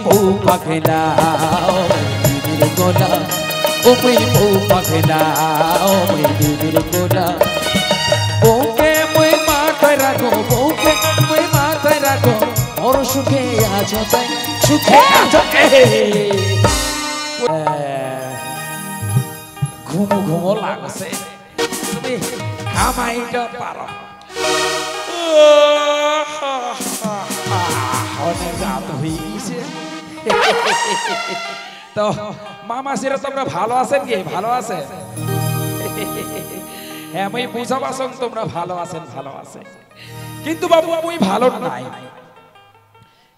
বউ পাগলা দিদির গোলা ওই বউ পাগলা দিদির গোলা বউকে মই মাথায় রাখো বউকে মই মাথায় রাখো ওর সুখে আছো তাই সুখে আছো ঘুমো ঘুমো লাগছে তুমি হামাইটা পারো অনেক রাত হয়ে গেছে তো মামা সেরা তোমরা ভালো আছেন কি ভালো আছে হ্যাঁ আমি বুঝাবাসন তোমরা ভালো আছেন কিন্তু বাবু আমি ভালো নাই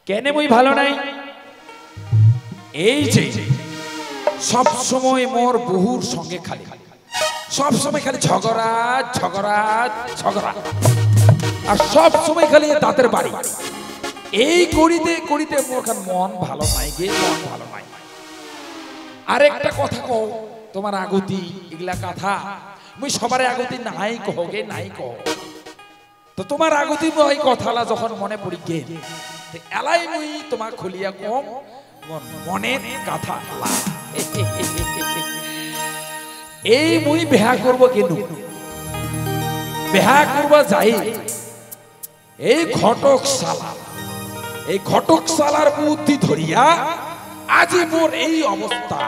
কেন মুই ভালো নাই এই যে সব সময় মোর বহুর সঙ্গে খালি সব সময় খালি ঝগড়া ঝগড়া ঝগড়া আর সব সময় খালি দাঁতের বাড়ি এই করিতে করিতে মোর খান মন ভালো নাই গে মন ভালো নাই আরেকটা কথা কও তোমার আগতি এগুলা কথা মুই সবার আগতি নাই কহগে নাই কহ তো তোমার আগতি ওই কথালা যখন মনে পড়ি গে এলাই মুই তোমার খুলিয়া কম মনের কথা এই মুই বিহা করব কেন বিহা করব যাই এই ঘটক সালার বুদ্ধি ধরিয়া আজি মোর এই অবস্থা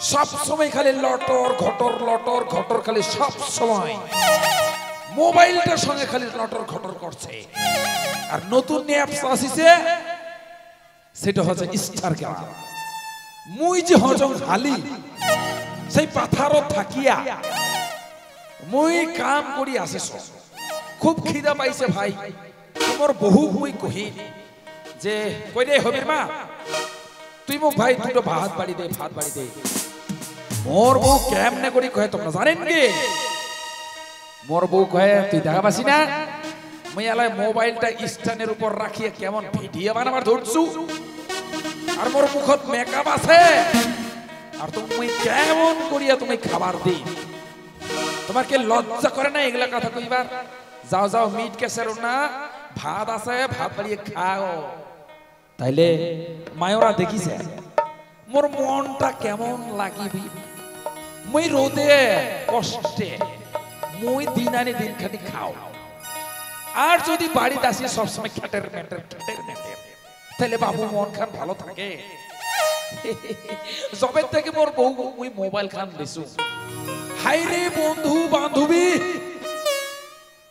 সব সময় খালি লটর ঘটর খালি সব সময় মোবাইলটার সঙ্গে খালি লটর ঘটর করছে আর নতুন অ্যাপস আসিছে সেটা হচ্ছে ইনস্টাগ্রাম মুই যে হজম খালি সেই পাথারও থাকিয়া মুই কাম করি আসে খুব খিদা পাইছে ভাই তোমার বহু মুই কহি যে কই রে হবির মা তুই মোক ভাই দুটো ভাত বাড়ি দে মোর বউ কেমনে করি কহে তোমরা জানেন কি মোর বউ কহে তুই দেখা পাসি না মুই আলাই মোবাইলটা স্ট্যান্ডের উপর রাখিয়ে কেমন ভিডিও বানাবার ধরছু আর মোর মুখত মেকআপ আছে আর তুমি কেমন করিয়া তুমি খাবার দি তোমার কি লজ্জা করে না এগুলা কথা কইবার যাও যাও মিট কেসের না ভাত আছে ভাত বাড়িয়ে খাও তাইলে মায়রা দেখিছে মোর মনটা কেমন লাগিবি মুই রোদে কষ্টে মুই দিন আনি দিন খাটি খাও আর যদি বাড়িতে আসি সবসময় খেটের মেটের তাহলে বাবু মন খান ভালো থাকে জবের থেকে মোর বউ মুই মোবাইল খান দিছু হাই রে বন্ধু বান্ধবী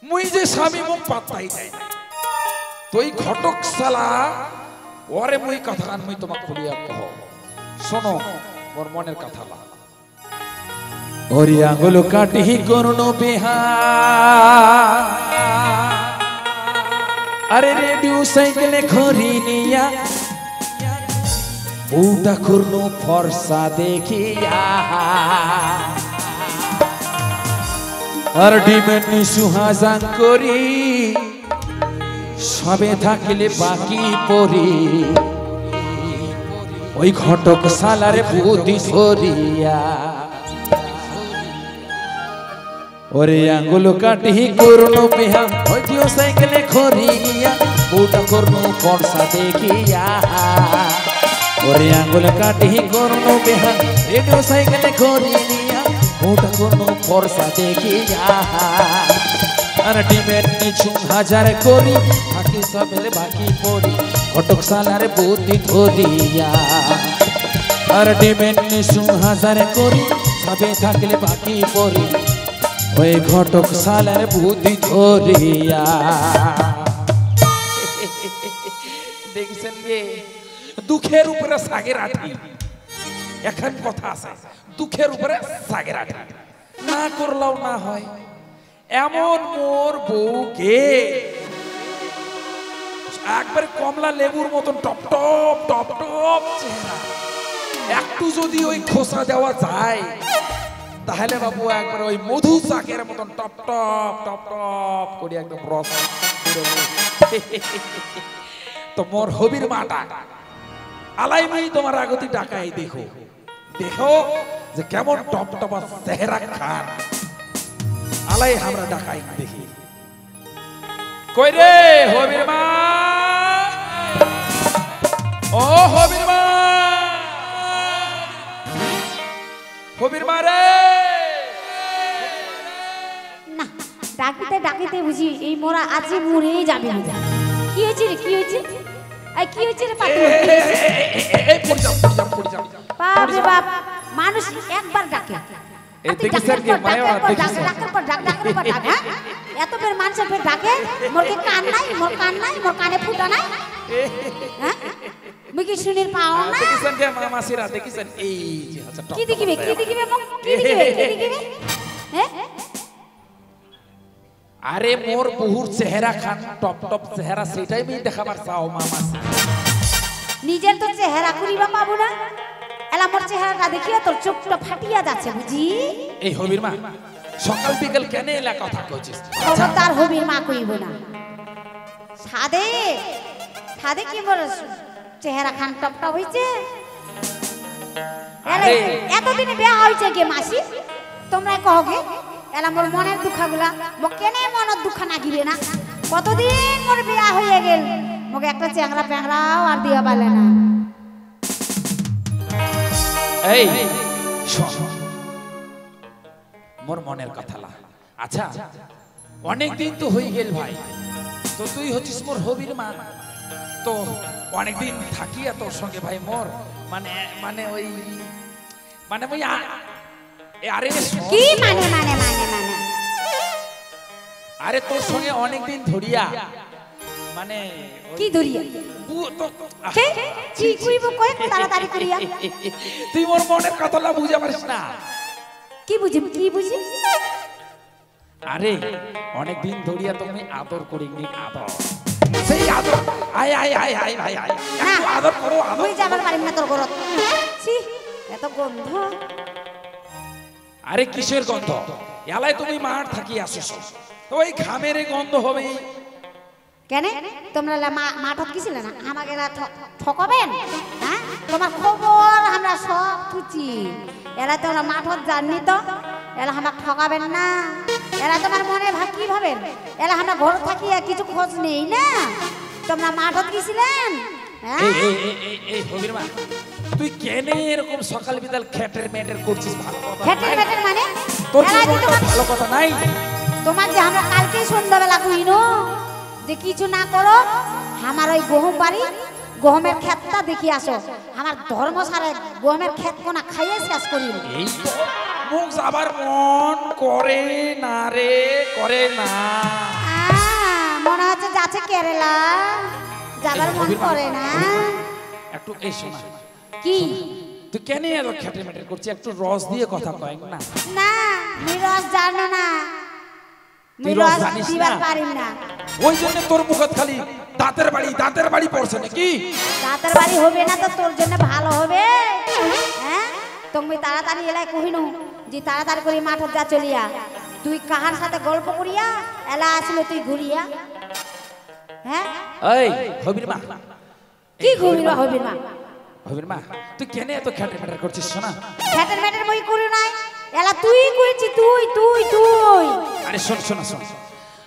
মুই যে স্বামী মুখ পাত্তাই দেয় না তুই ঘটক সালা ওরে মুই কথা কান মুই তোমাক খুলিয়া কহ শোনো মোর মনের কথা লা ওরি আঙ্গুল কাটি করুন বিহা আরে রেডিও সাইকেলে খড়ি নিয়া বউটা করুন ফর্সা দেখিয়া আর ডিমের সুহাজান করি সবে থাকলে বাকি পরি ওই ঘটক সালারে বুদ্ধি সরিয়া ওরে আঙ্গুল কাটি করুন বিহা ওইটিও সাইকেলে খড়িয়া বউটা করুন ফর্সা দেখিয়া ওরে আঙ্গুল কাটি করুন বিহা রেডিও সাইকেলে খড়িয়া বউটা করুন ফর্সা দেখিয়া আর ডিমের নিচু হাজার করি বাকি সবের বাকি পড়ি ঘটক সালার বুদ্ধি ধরিয়া আর ডিমের নিচু হাজার করি সবে থাকলে বাকি পড়ি ওই ঘটক সালার বুদ্ধি ধরিয়া দেখছেন গে দুঃখের উপরে সাগের আঠি এখন কথা আছে দুঃখের উপরে সাগের আঠি না করলেও না হয় এমন মোর বউকে একবারে কমলা লেবুর মতন টপ টপ টপ টপ চেহারা একটু যদি ওই খোসা দেওয়া যায় তাহলে বাবু একবার ওই মধু চাকের মতন টপ টপ টপ টপ করে একদম রস তো মোর হবির মাটা আলাইমাই তোমার আগতি ডাকাই দেখো দেখো যে কেমন টপ টপ চেহারা খান আলাই আমরা ডাকাই দেখি কই রে হবির মা রে না ডাকিতে ডাকিতে বুঝি এই মোরা আজ মরেই যাবে না। কি হয়েছে রে কি হয়েছে এই কি হয়েছে রে পাতি এই পড়ে যাও বাপ রে বাপ মানুষ একবার ডাকে এই দেখিছেন কি মায়া দেখিছেন ডাকে এত বের মানুষের ফের ডাকে মোর কি কান নাই মোর কানে ফুটা নাই হ্যাঁ মুকি শুনির পাও না দেখিছেন কি মামাসিরা দেখিছেন এই যে আচ্ছা কি দেখিবে হ্যাঁ আরে মোর বহুর চেহারা খান টপ চেহারা সেটাই আমি দেখাবার চাও মামাসি নিজের তো চেহারা করিবা পাবো না এলা মোর চেহারাটা দেখিয়া তোর চোখটা ফাটিয়া যাচ্ছে বুঝি এই হবির মা সকাল বিকেল কেন এলা কথা কইছিস তার হবির মা কইব না সাদে কি মোর চেহারা খান টপটা হইছে আরে এতদিনে বিয়া হইছে কে মাসি তোমরা কহগে এলা মোর মনের দুঃখগুলা মো কেনে মনের দুঃখ নাগিবে না কতদিন মোর বিয়া হইয়া গেল মগে একটা চ্যাংরা প্যাংরাও আর দিয়া পালে না এই মোর মনের কথা লা আচ্ছা অনেক দিন তো হই গেল ভাই তো তুই হচ্ছিস মোর হবির মা তো অনেক দিন থাকিয়া তোর সঙ্গে ভাই মোর মানে মানে ওই আরে কি মানে আরে তোর সঙ্গে অনেক দিন ধরিয়া মানে কি ধরিয়া কি কইব কই তাড়াতাড়ি করিয়া তুই মোর মনের কথাটা বুঝা পারিস না কি বুঝি আরে অনেক দিন ধরিয়া তুমি আদর করিনি আদর সেই আদর আয় ভাই একটু আদর করো আদর তুই যাবার পারিম না তোর ঘরত ছি এত গন্ধ আরে কিসের গন্ধ এলাই তুমি মাঠ থাকি আসিস তো ওই ঘামের গন্ধ হবে কেন তোমরা মাঠত গেছিলে না আমাকে ঠকাবেন হ্যাঁ তোমার খবর আমরা সব খুঁজি এরা তোমরা মাঠত জাননি তো এরা আমরা ঠকাবেন না এরা তোমার মনে ভাব কি ভাবেন এরা আমরা ঘর থাকি কিছু খোঁজ নেই না তোমরা মাঠত গেছিলেন এই হবির মা তুই কেন এরকম সকাল বিকাল খেটের মেটের করছিস ভালো কথা খেটের মেটের মানে তোর ভালো কথা নাই তোমার যে আমরা কালকে সন্ধ্যাবেলা কইনো যে কিছু না করো আমার ওই গহম বাড়ি গহমের ক্ষেতটা দেখি আসো আমার ধর্মশালায় গহমের ক্ষেত কোনা খাইয়ে শেষ করি এই তো মুখ যাবার মন করে না রে করে না মনে হচ্ছে যাচ্ছে কেরালা যাবার মন করে না একটু এই শোনা কি তুই কেন এত খেটে মেটে করছিস একটু রস দিয়ে কথা কয় না না আমি রস জানি না তুই রস জানিস না ওই জন্য তোর মুখত খালি দাঁতের বাড়ি পড়ছে নাকি দাঁতের বাড়ি হবে না তো তোর জন্য ভালো হবে হ্যাঁ তুমি তাড়াতাড়ি এলাই কহিনু যে তাড়াতাড়ি করে মাঠত যা চলিয়া তুই কাহার সাথে গল্প করিয়া এলা আসলো তুই ঘুরিয়া হ্যাঁ এই হবির মা কি ঘুরিয়া হবির মা তুই কেন এত খেটে মেটে করছিস শোনা খেটের মেটের মই করি নাই এলা তুই কইছি তুই আরে শোন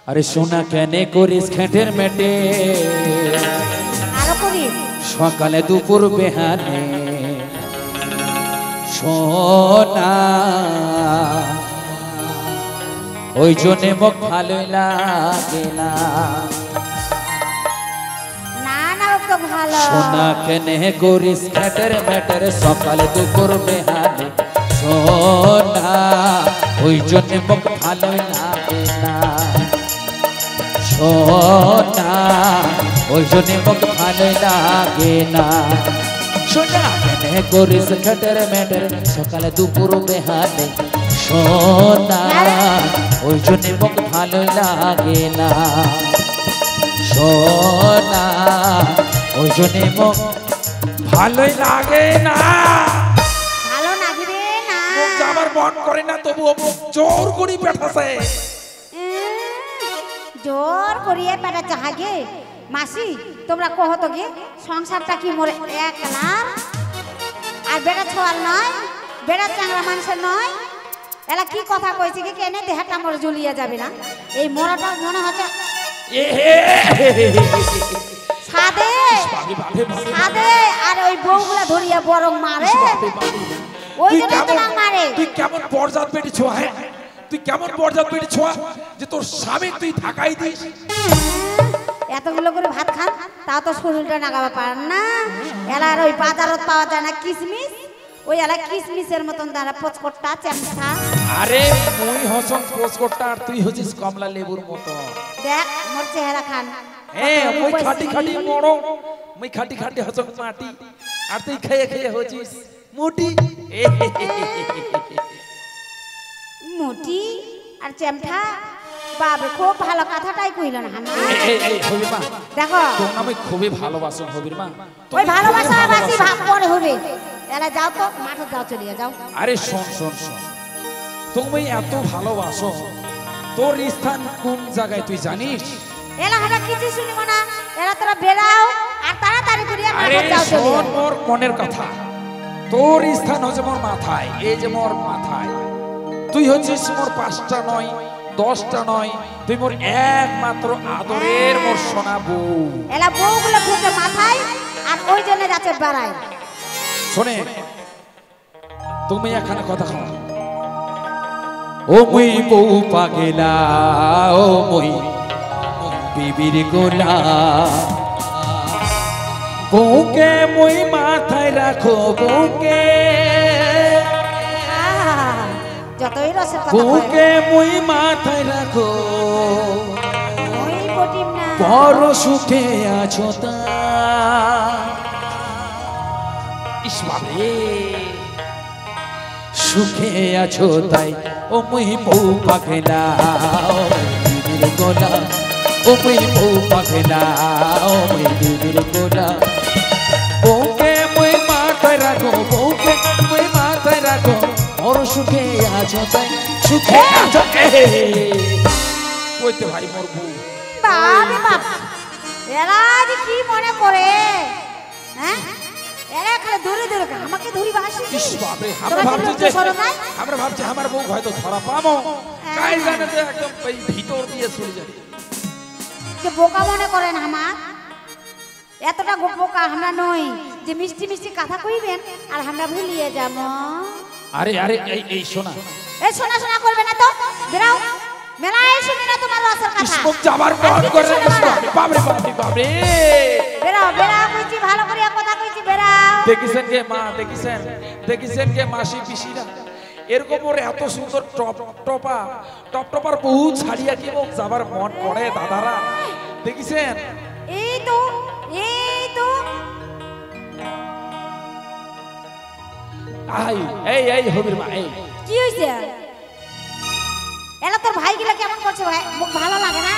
আরে সোনা কেন করিস খেটের মেটে আরো করি সকালে দুপুর বেহানে সোনা ওই জন্য মোক ভালো লাগে না তো ভালো সোনা কেন করিস খেটের মেটের সকালে দুপুর বেহানে সোনা ওই জন্য মোক ভালো লাগে না সোনা ওই জন্য মোক ভালো লাগে না সোনা কেন করিস খেটের মেটের সকালে দুপুর বেহানে সোনা ওই জন্য মোক ভালো লাগে না সোনা ওই জন্য মোক ভালোই লাগে না যাবার মন করে না তবু জোর করি পেটাছে জোর করিয়ে পেটাচ্ছে হাগে মাসি তোমরা কহো তো গে সংসারটা কি মোরে একলা আর বেটা ছোয়াল নয় বেটা চাংরা মানুষের নয় এলা কি কথা কইছে কি কেনে দেহটা মোর জ্বলিয়ে যাবে না এই মোরাটা মনে হচ্ছে সাদে আর ওই বউগুলা ধরিয়া বরং মারে ওই তুই জন্য তো কেমন না মারে। তুই কেমন বরজাত বেটি ছোঁয়া হ্যাঁ তুই কেমন বরজাত বেটি ছোঁয়া যে তোর স্বামী তুই ঢাকাই দিস এতগুলো করে ভাত খান তাও তো শরীরটা নাগাবা পারেন না। এলার ওই বাজারত পাওয়া যায় না কিশমিশ, ওই এলা কিশমিশের মতন দাঁড়া পচকটটা চ্যামচা। আরে মুই হসং পোস্টকটটা আর তুই হচ্ছিস কমলা লেবুর মতো। দেখ মোর চেহারা খান। হ্যাঁ মুই খাটি খাটি মরো মুই খাটি খাটি হসং মাটি আর তুই খেয়ে খেয়ে হচ্ছিস মোটি মোটি আর চ্যামঠা। বাবা খুব ভালো কথাটাই কইল না আমার। এই হবির মা দেখো তোর নামে খুবই ভালোবাসো হবির মা। ওই ভালোবাসা বাসি ভাব পরে হবে। এলা যাও তো মাঠে যাও, চলিয়ে যাও। আরে শোন শোন শোন তুমি এত ভালোবাসো তোর স্থান কোন জায়গায় তুই জানিস? এলা হাটা কিছু শুনিব না। এলা তোরা বেরাও আর তাড়াতাড়ি করিয়া আরে মাঠে যাও, চলিয়ে শোন মোর মনের কথা, তোর স্থান হচ্ছে মোর মাথায়, এই যে মোর মাথায়। তুই হচ্ছিস মোর 5টা নয় 10টা নয়, তুই মোর একমাত্র আদরের মোর সোনা বউ। এলা বউগুলো ঢুকে মাথায় আর ওই জন্য যাচ্ছে বেড়ায়। শোনে তুমি এখানে কথা কও। ও মুই বউ পাগেলা ও মুই বিবির গোলা, বউকে মুই মাথায় রাখো বউকে, যতই রসের কথা বউকে মুই মাথায় রাখো, ওই বটিম না। বড় সুখে আছো তা। ইস বাবা সুখে আছো তাই ও মুই বউ পাগলা ও বিবির গোলা, ও মুই বউ পাগলা ও মুই বিবির গোলা, বউকে মুই মাথায় রাখো বউকে মুই মাথায় রাখো, বড় সুখে আছো তাই সুখে আছো। কইতে ভাই মোর বউ বাবা বাপ, এরা যে কি মনে করে হ্যাঁ? এরা খালি দূরে দূরে আমাকে ধরিবা আসি। ইস বাপরে আমরা ভাবছি আমার বউ হয়তো ধরা পাবো, কাই জানে যে একদম এই ভিতর দিয়ে চলে যাবে। যে বোকা মনে করেন আমার, এতটা বোকা আমরা নই যে মিষ্টি মিষ্টি কথা কইবেন আর আমরা ভুলিয়ে যাব। আরে আরে এই শোনা, এই শোনা শোনা করবে না তো, বেরাও। মেলায় শুনি না তোমার রসের কথা। ইসমক যাবার মন করে বাপরে বাপরে বাপরে। বেরাও বেরাও কইছি, ভালো করে কথা কইছি, বেরাও। দেখিছেন কে মা, দেখিছেন কে মাসি পিসিরা এরকম ওর এত সুন্দর টপটপার বহু ছাড়িয়া কি মোক যাবার মন করে দাদারা, দেখিছেন? এই তো এই হবির মা এই কি হইছে? এলা তোর ভাই গিলা কেমন করছে ভাই? মুখ ভালো লাগে না?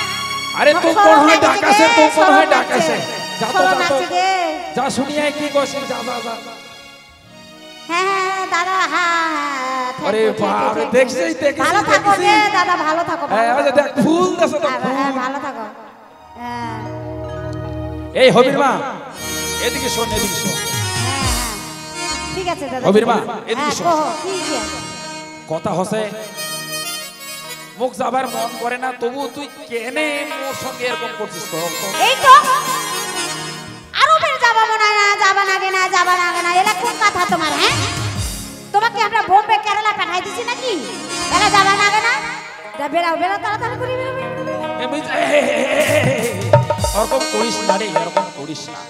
আরে তো কোন হয় ডাকাছে, তো কোন হয় ডাকাছে, যা তো যা তো নাচছে। যা শুনিয়ে কি কইছিস, যা যা যা। হ্যাঁ হ্যাঁ দাদা, হ্যাঁ হ্যাঁ। আরে বাপ রে, দেখছিস ভালো থাকো রে দাদা, ভালো থাকো। এই আজ দেখ ফুল দেছে তো হ্যাঁ ভালো থাকো। হ্যাঁ এই হবির মা এদিকে শোন, এদিকে শোন। হ্যাঁ ঠিক আছে দাদা। হবির মা এদিকে শোন, ঠিক আছে। কথা হসে মুখ যাবার মন করে না, তবু তুই কেনে মোর সঙ্গে এরকম করছিস? এই তো আরো বের যাবা মনে না, যাবা নাগে না, যাবা নাগে না, এলা কোন কথা তোমার? হ্যাঁ তোমাকে আমরা বোম্বে কেরালা পাঠাই দিছি নাকি? এলা যাবা নাগে না? যা বেরাও বেরাও, তাড়াতাড়ি করে বেরাও। এরকম করিস না রে, এরকম করিস না।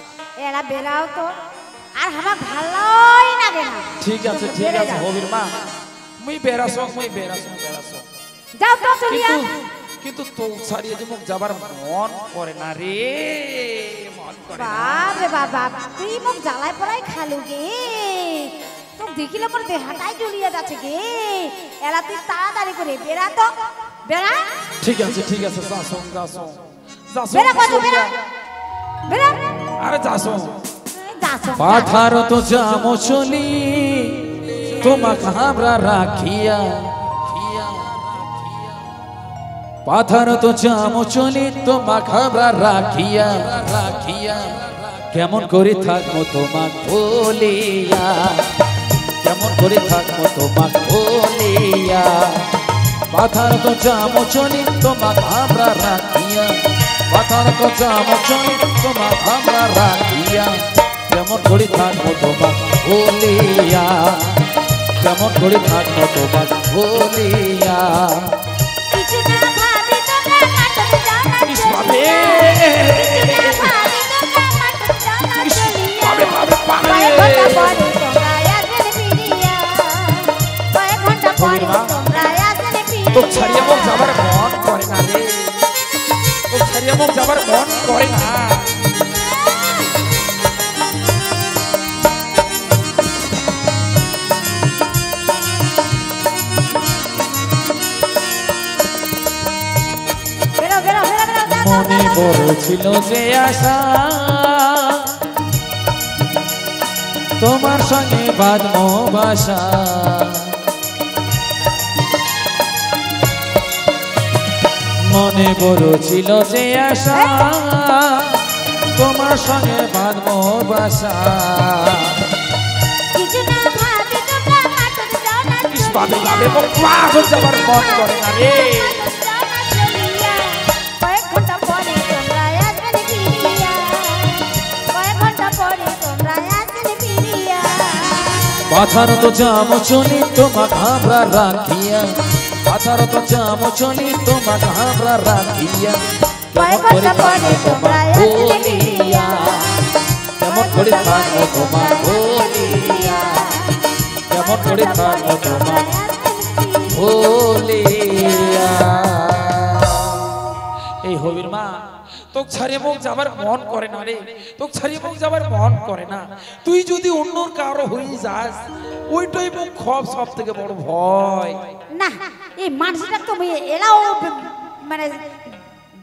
এলা বেরাও তো, আর আমার ভালোই লাগে না। ঠিক আছে হবির মা, মুই বেরাস। যাও তো চলিয়া। কিন্তু তো ছাড়িয়ে যে মুখ যাবার মন করে না রে, মন করে না। বাপরে বাবা, তুই মুখ জ্বালায় পড়াই খালু গে, তো দেখিলে পরে দেহাটাই জ্বলিয়ে যাচ্ছে গে। এলা তুই তাড়াতাড়ি করে বেরা তো, বেরা। ঠিক আছে যাসো বেরা কত, বেরা বেরা। আরে যাসো যাসো। পাথার তো যামো চলি তোমাকে আমরা রাখিয়া, পাথার তো যামো চলি তোমাকে আমরা রাখিয়া, কেমন করে থাকবো তোমাক বলিয়া, কেমন করে থাকবো তোমাক বলিয়া, পাথার তো যামো চলি তোমাক আমরা রাখিয়া, পাথার তো যামো চলি তোমাক আমরা রাখিয়া, কেমন করে থাকবো তোমাক বলিয়া, কেমন করে থাকবো তোমার বলিয়া কিছু না ভাবি তোমরা মাঠত যাও না ইস চলিয়া। বাবে কিছু না ভাবি তোমরা মাঠত যাও না ইস চলিয়া। বাবে বাবে বাবে কয়েক ঘন্টা পরে তোমরা আসেন ফিরিয়া। কয়েক ঘন্টা পরে তোমরা আসেন তো ফিরিয়া। ছাড়িয়ে মুখ যাবার মন করে না রে তো ছাড়িয়ে মুখ যাবার মন করে না বেরো বেরো বেরো বেরো যাও, যাও, মনে যাও, যাও। বড় ছিল যে আশা তোমার সঙ্গে বাঁধবো বাসা মনে বড় ছিল যে আশা তোমার সঙ্গে বাঁধবো বাসা কিছু না ভাবি তোমরা মাঠত যাও না ইস বাবে চলিয়া। বাবে মোর পাগল যাবার মন করে না রে মাঠত যাও না চলিয়া। কয়েক ঘন্টা পরে তোমরা আসবেন ফিরিয়া। কয়েক ঘন্টা পরে তোমরা আসবেন ফিরিয়া। পাথার তো জাম চলি তোমা ঘাবড়া রাখিয়া পাথার তো জাম চলি তোমা ঘাবড়া রাখিয়া কয়েক ঘন্টা পরে তোমরা আসবেন ফিরিয়া। কেমন করে থাকবো তোমার বলিয়া কেমন করে থাকবো তোমার বলিয়া এই হবির মা তোকে ছাড়িয়ে মুখ যাবার মন করে না রে তোকে ছাড়িয়ে মুখ যাবার মন করে না তুই যদি অন্যর কারো হয়ে যাস ওইটাই মুখ খব সব থেকে বড় ভয় না এই মানুষটা তো এলাও মানে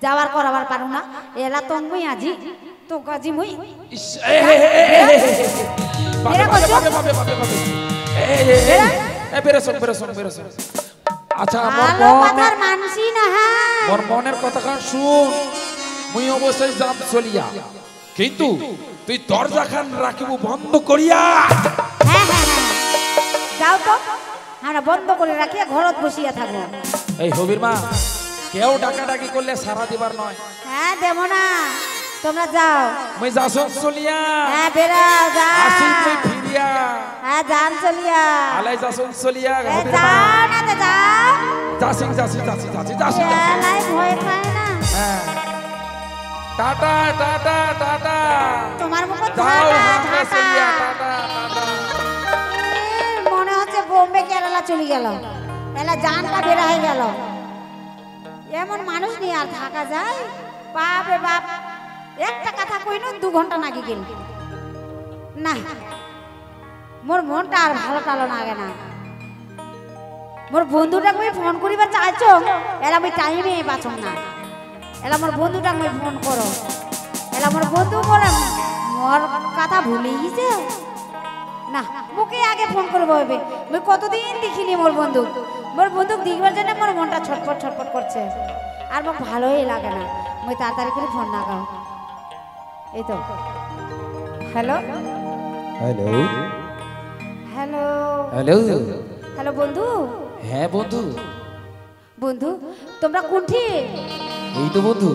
যাওয়ার করাবার পারো না এলা তো মুই আজি তো গাজি মুই ইস, এ, এ, এ, এ, এ, এ, বাবে, এরা বাবে, করছো? বাবে, বাবে, বাবে, বাবে। এ, এ, এ, এ, বেরোসন, বেরোসন, বেরোসন। আচ্ছা আমার ভালো মন কথার মানুষই না হ্যাঁ মোর মনের কথা খান শুন মুই অবশ্যই যাব চলিয়া কিন্তু তুই দরজা খান রাখিব বন্ধ করিয়া হ্যাঁ হ্যাঁ হ্যাঁ যাও তো আমরা বন্ধ করে রাখিয়া ঘরত বসিয়া থাকবো এই হবির মা কেউ ডাকাডাকি করলে সারা দিবার নয় হ্যাঁ দেবো না তোমরা যাও মুই যাসন চলিয়া হ্যাঁ বেরাও আসি যাও তুই ফিরিয়া হ্যাঁ যান চলিয়া আলাই যাসন চলিয়া এ হবির মা যাও না তো যাও যাসি যাসি যাসি যাসি যাসি এলাই ভয় খায় না হ্যাঁ টাটা টাটা টাটা তোমার মুখ যাও ঝাঁটা হাঁটা চলিয়া ঝাঁটা টাটা টাটা মনে হচ্ছে বোম্বে কেরালা চলে গেল এলা জানটা বের হয়ে গেল এমন মানুষ নিয়ে আর থাকা যায় বাপ রে বাপ একটা কথা কইনো 2 ঘন্টা নাকি গেল না মোর মনটা আর ভালো টালো লাগে না মোর বন্ধুটা কই ফোন করিবার চাইছো এলা আমি টাইমে পাছম না এলা মোর বন্ধুটা কই ফোন করো এলা মোর বন্ধু বলে মোর কথা ভুলে গেছে না মুকে আগে ফোন করবো হবে আমি কতদিন দেখিনি মোর বন্ধু দেখবার জন্য মোর মনটা ছটফট ছটফট করছে আর মোক ভালোই লাগে না মই তাড়াতাড়ি করে ফোন লাগাও এই তো hello hello hello hello hello বন্ধু হ্যাঁ বন্ধু বন্ধু তোমরা কোনটি এই তো বন্ধু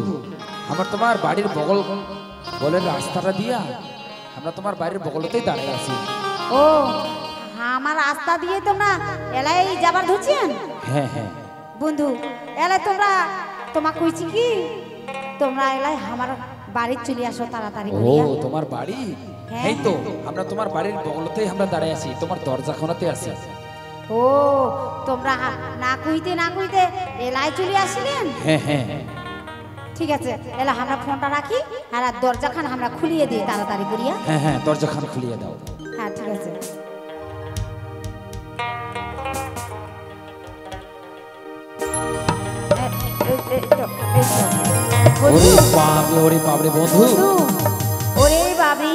আমার তোমার বাড়ির বলের রাস্তাটা দিয়া আমরা তোমার বাড়ির বগলতেই দাঁড়িয়ে আছি ও আমার রাস্তা দিয়ে তোমরা এলাই যাবার ধরছেন হ্যাঁ হ্যাঁ বন্ধু এলাই তোমা কইছি কি তোমরা এলাই আমার বাড়ি চলে আসো তাড়াতাড়ি ও করিয়া তোমার বাড়ি হ্যাঁ। এই তো আমরা তোমার বাড়ির বগলতেই আমরা দাঁড়িয়ে আছি তোমার দরজা খোলাতে আছি ও তোমরা না কইতে এলাই চলে আসলেন হ্যাঁ হ্যাঁ ঠিক আছে এলা আমরা ফোনটা রাখি আর দরজা খান আমরা খুলিয়ে দিই তাড়াতাড়ি করিয়া হ্যাঁ হ্যাঁ দরজা খান খুলিয়ে দাও হ্যাঁ ঠিক আছে ওরে বাপরে ওরে বাপরে বন্ধু ওরে বাবি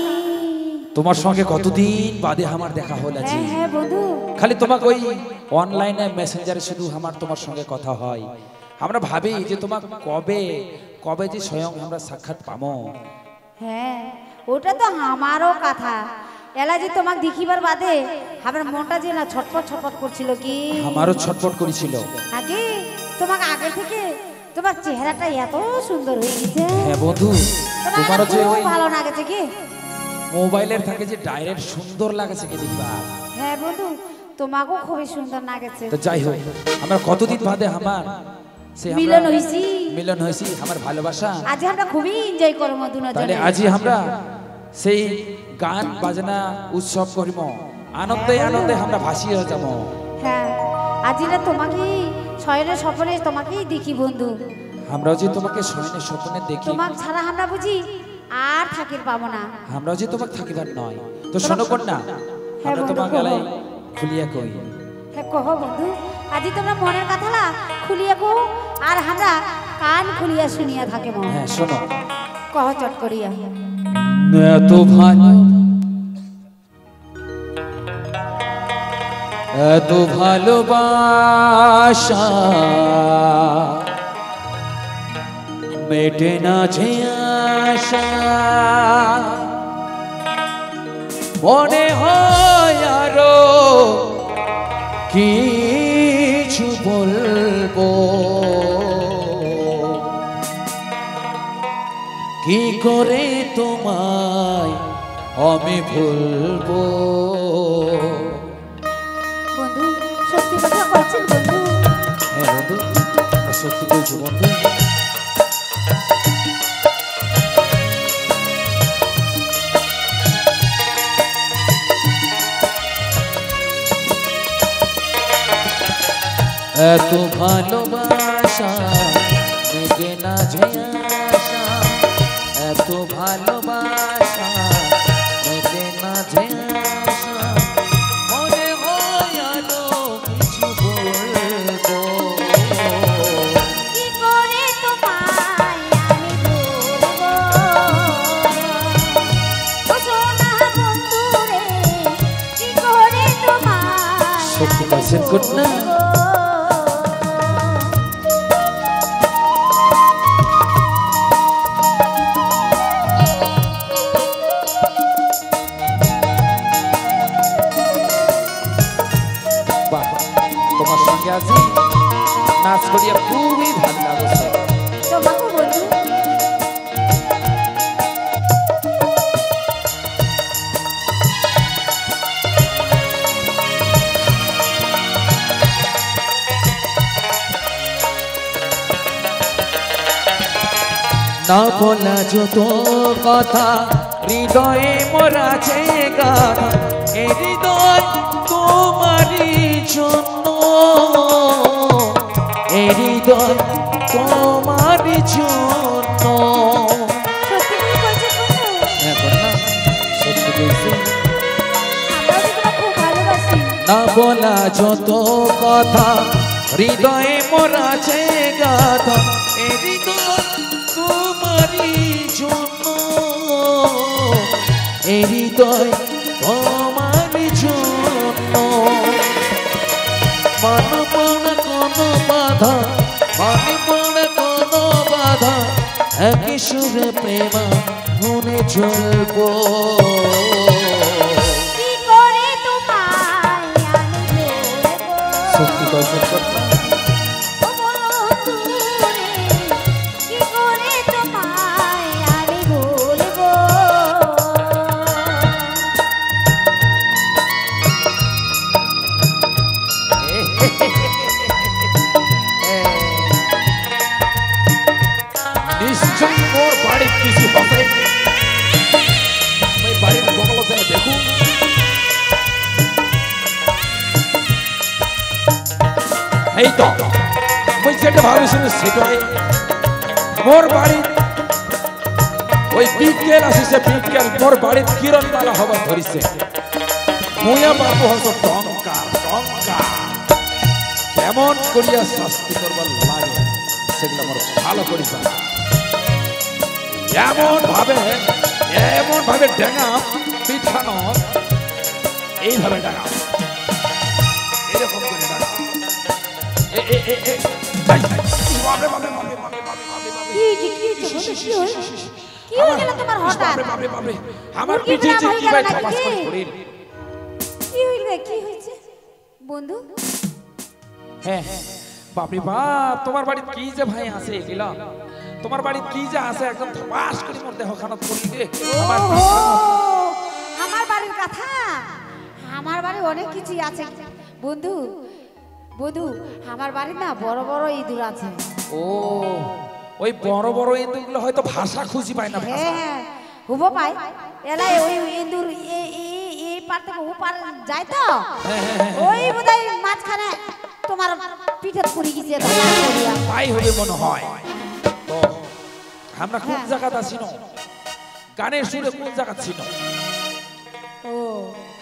তোমার সঙ্গে কতদিন বাদে আমার দেখা হল আছে হ্যাঁ হ্যাঁ বন্ধু খালি তোমাকে ওই অনলাইনে মেসেঞ্জারে শুধু আমার তোমার সঙ্গে কথা হয় আমরা ভাবি যে তোমার কবে কবে যে স্বয়ং আমরা সাক্ষাৎ পাবো হ্যাঁ ওটা তো আমারও কথা এলা যে তোমাকে দেখিবার বাদে আমার মনটা যে না ছটফট ছটফট করছিল কি আমারও ছটফট করেছিল আগে তোমাকে আগে থেকে তোমার চেহারাটা এত সুন্দর হয়ে গেছে হ্যাঁ বন্ধু তোমার তোমারও যে খুব ওই ভালো লাগেছে কি মোবাইলের থাকে যে ডাইরেক্ট সুন্দর লাগেছে কি দেখবা হ্যাঁ বন্ধু তোমাকেও খুবই সুন্দর লাগেছে। তো যাই হোক, আমরা কতদিন বাদে আমার মিলন হইছি, মিলন হইছি, আমার ভালোবাসা আজ আমরা খুবই এনজয় করব দুজনে। তাহলে আজি আমরা সেই গান বাজনা উৎসব করিব, আনন্দে আনন্দে আমরা ভাসিয়ে যাব। হ্যাঁ, আজি না তোমাকে শয়নের স্বপ্নে তোমাকেই দেখি বন্ধু। আমরা যে তোমাকে শয়নের স্বপ্নে দেখি, তোমাকে ছাড়া আমরা বুঝি আর থাকির পাবো না। আমরা যে তোমাকে থাকিবার নয়। তো শোনো কন্যা, আমরা তোমার গলায় খুলিয়া কই। হ্যাঁ কহ বন্ধু, আজি তোমরা মনের কথালা খুলিয়া কহ, আর আমরা কান খুলিয়া শুনিয়া থাকে মন। হ্যাঁ শোনো, কহ চট করিয়া। এত ভালো, এত ভালোবাসা মেটে না যে আশা, মনে হয় আরো কিছু বলবো, কি করে তোমায় আমি ভুলবো। বন্ধু সত্যি কথা বলছেন বন্ধু? হ্যাঁ বন্ধু, সত্যি বলছো বন্ধু। এত ভালোবাসা মেটে না যে আশা, এত ভালোবাসা মেটে না যে আশা, মনে হয় আরো কিছু বলবো, কি করে তোমায় আমি ভুলবো। ও সোনা বন্ধু রে, কি করে তোমায় সত্যি বলছেন কন্যা? তোমার সঙ্গে আছি, নাচ করিয়া খুবই ভালো লাগছে। তোমাকে বন্ধু না বলা যত কথা হৃদয়ে মোরাছে গাথা, এ হৃদয় তোমারই জন্য, এ হৃদয় তোমারই জন্য। সত্যি কি বলছো বন্ধু? হ্যাঁ কন্যা, সত্যি বলছি। আমরা যে তোমাকে খুব ভালোবাসি। না বলা যত কথা হৃদয়ে মোরাছে গাথা, এ হৃদয় তোমারই জন্য, এ হৃদয় তোমারই জন্য। মানব না কোনো বাধা, মানব না কোনো বাধা, একই সুরে প্রেমা মনে চলবো, কি করে তোমায় আমি ভুলবো। সত্যি দর্শন করতাম। ও বন্ধু রে, কি করে তোমায় আমি ভুলবো। নিশ্চয় মোর বাড়ির কিছু হবে, আমি বাড়ির বগল থেকে দেখু। এই তো আমি যেটা ভাবিছিল সেটাই, মোর বাড়ি ওই বিকেল আসিছে, বিকেল মোর বাড়ির কিরণ মালা হবার ধরিছে। মুয়া বাবু হস টঙ্কার টঙ্কার, কেমন করিয়া শাস্তি করবার লাগে সেগুলো মোর ভালো করি জানা। এমন ভাবে ডেঙা পিঠানো, এইভাবে ডেঙা, এরকম করে ডেঙা। কি হয়ে গেল তোমার হঠাৎ? আমার পিঠে যে কি ভাই থাপাস করে পড়িল। কি হইবে, কি হয়েছে বন্ধু? হ্যাঁ বাপরে বাপ, তোমার বাড়ি কি যে ভাই আছে এগুলা, তোমার বাড়ি কি যে আছে, একদম থাপাস করে মোর দেহ খারাপ করিলে। আমার বাড়ির কথা, আমার বাড়ি অনেক কিছু আছে। বন্ধু বন্ধু আমার বাড়ি না বড় বড় ইঁদুর আছে। ও ওই বড় বড় ইঁদুরগুলো হয়তো ভাষা খুঁজি পায় না, ভাষা। হ্যাঁ হুবো পাই এলাই ওই ইঁদুর এই পার থেকে ও পার যায় তো ওই বোধহয় মাঝখানে তোমার পিঠে পড়ে গেছে তাই হবে মনে হয়। তো আমরা কোন জায়গাতে আছি না, গানের সুরে কোন জায়গা ছিল? ও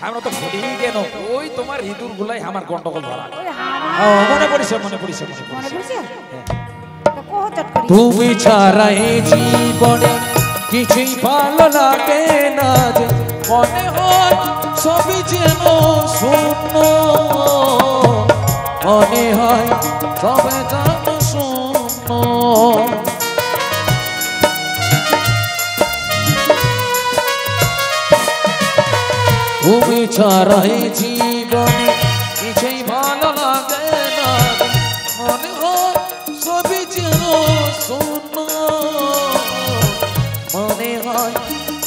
আমরা তো ভুলেই গেল। ওই তোমার ইঁদুর গুলাই আমার গন্ডগোল ধরা। মনে পড়েছে মনে পড়েছে মনে পড়ছে তো কোহ চট করি। তুমি ছাড়া এই জীবনে কিছুই ভালো লাগে না যে, মনে হয় সবই যেন শূন্য, মনে হয় সবে যেন শূন্য। তুমি ছাড়া এই জীবনে কিছুই ভালো লাগে না, মনে হয় সবই যেন শূন্য, মনে হয়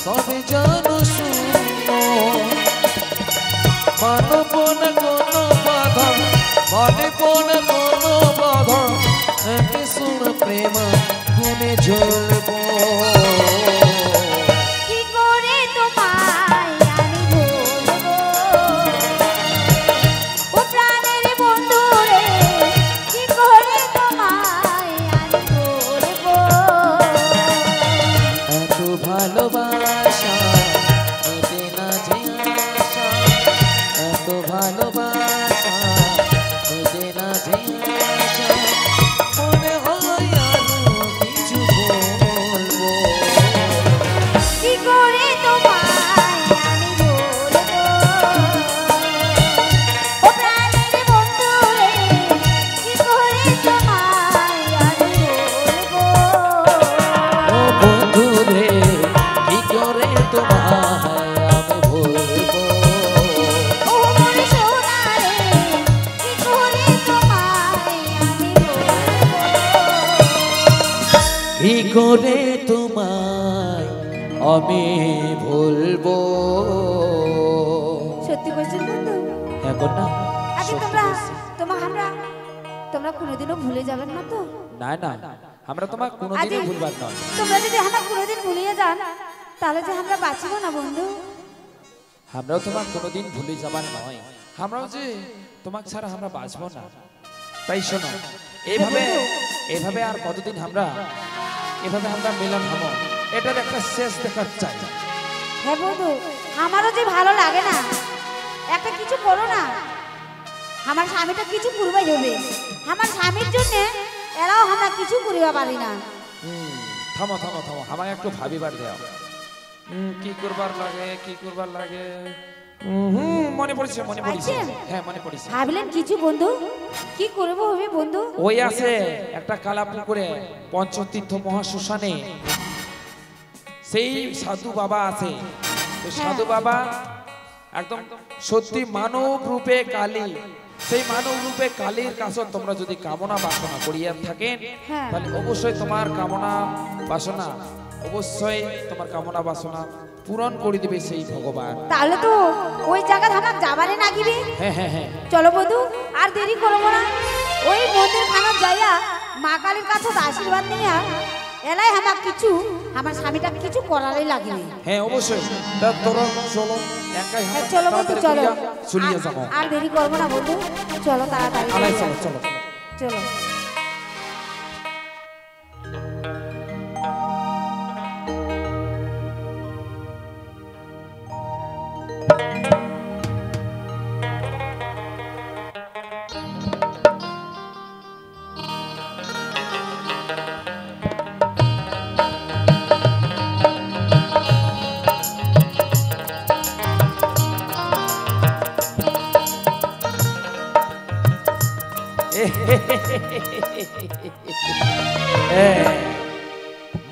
সবে যেন শূন্য। মানব না কোনো বাধা, মানব না কোনো বাধা, এতে শুন প্রেম গুনে জ্বলব। কি করে তোমায় আমি ভুলবো ও প্রাণের বন্ধু রে, কি করে তোমায় আমি ভুলবো। এত ভালোবাসা মেটে না যে আশা, এত ভালোবাসা মেটে না যে আশা, মনে হয় আরো কিছু বলবো। কি করে তোমায় আমি ভুলবো ও প্রাণের বন্ধু রে, কি করে তোমায় আমি ভুলবো। ও বন্ধু রে, কি করে তোমায় আমি ভুলবো। ও মন সোনা রে, কি করে তোমায় আমি ভুলবো। কি করে তোমায় আমি ভুলবো। সত্যি কইছেন বন্ধু? এখন না আচ্ছা সত্যি তোমরা বলছি। তোমরা কোনোদিনও ভুলে যাবেন না তো? না না, আমরা তোমার কোনোদিনই আজ- ভুলবার নয়। তোমরা যদি আমরা কোনোদিন ভুলিয়ে যান তাহলে যে আমরা বাঁচবো না বন্ধু। আমরাও তোমার কোনোদিন ভুলে যাবার নয়, আমরাও যে তোমাকে ছাড়া আমরা বাঁচবো না। তাই শোনো, এইভাবে এইভাবে আর কতদিন আমরা এভাবে আমরা মিলন হবো, এটার একটা শেষ দেখার চাই। হ্যাঁ বন্ধু, আমারও যে ভালো লাগে না, একটা কিছু করো না। আমার স্বামীটা কিছু করবাই হবে, আমার স্বামীর জন্য এরাও আমরা কিছু করিবা পারি না। থামো থামো থামো, আমাকে একটু ভাবিবার দেও। কি করবার লাগে, কি করবার লাগে। মনে পড়ছে মনে পড়ছে, আচ্ছা। হ্যাঁ মনে পড়ছে। ভাবলেন কিছু বন্ধু, কি করবো হবে বন্ধু? ওই আছে একটা কালা পুকুরে পঞ্চতীর্থ মহাশ্মশানে সেই সাধু বাবা আছে। ওই সাধু বাবা একদম সত্যি মানব রূপে কালী, সেই মানব রূপে কালীর কাছে তোমরা যদি কামনা বাসনা করিয়া থাকেন, হ্যাঁ। তাহলে অবশ্যই তোমার কামনা বাসনা, অবশ্যই তোমার কামনা বাসনা পূরণ করে দিবে সেই ভগবান। তাহলে তো ওই জায়গা আমার যাবারে নাগিবে। হ্যাঁ হ্যাঁ হ্যাঁ, চলো বন্ধু, আর দেরি করবো না, ওই মন্দির খানা যাইয়া মা কালীর কাছে আশীর্বাদ নিয়া এলাই আমার কিছু, আমার স্বামীটা কিছু করারই লাগবে। হ্যাঁ অবশ্যই। তা তোরা চলো একাই হ্যাঁ, চলো বন্ধু চলো, চলিয়ে যাবো। আর দেরি করবো না বন্ধু, চলো তাড়াতাড়ি আলাই চলো চলো। চলো।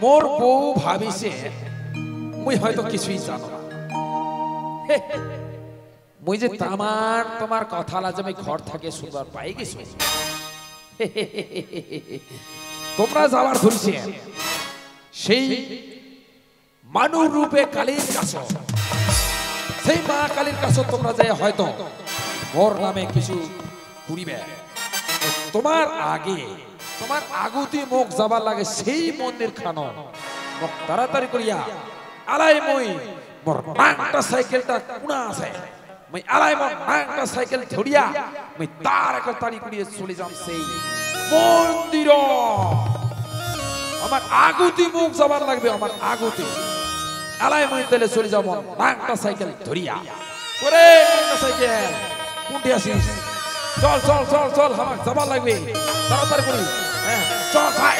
মোর বউ ভাবিছে মুই হয়তো কিছুই জানো না। মুই যে তোমার কথা লাজে আমি ঘর থাকে শুনবার পাই গেছি। তোমরা যাওয়ার ধরছে সেই মানুষ রূপে কালীর কাছে, সেই মা কালীর কাছে তোমরা যায় হয়তো মোর নামে কিছু করিবে তোমার আগে তোমার আগুতি মুখ যাবার লাগে সেই মন্দির খানো মুখ তাড়াতাড়ি করিয়া আলাই মই মোর নাংটা সাইকেলটা কুনা আছে মই আলাই মোর নাংটা সাইকেল ধরিয়া মই তার একটা তাড়ি করিয়ে চলে যাম সেই মন্দির আমার আগুতি মুখ যাবার লাগবে আমার আগুতি আলাই মই তেলে চলে যাব নাংটা সাইকেল ধরিয়া ওরে নাংটা সাইকেল কোনটি আসিস চল চল চল চল আমার যাবার লাগবে তাড়াতাড়ি করি হ্যাঁ চল চল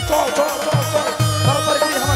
চল চল চল চল তাড়াতাড়ি করি আমার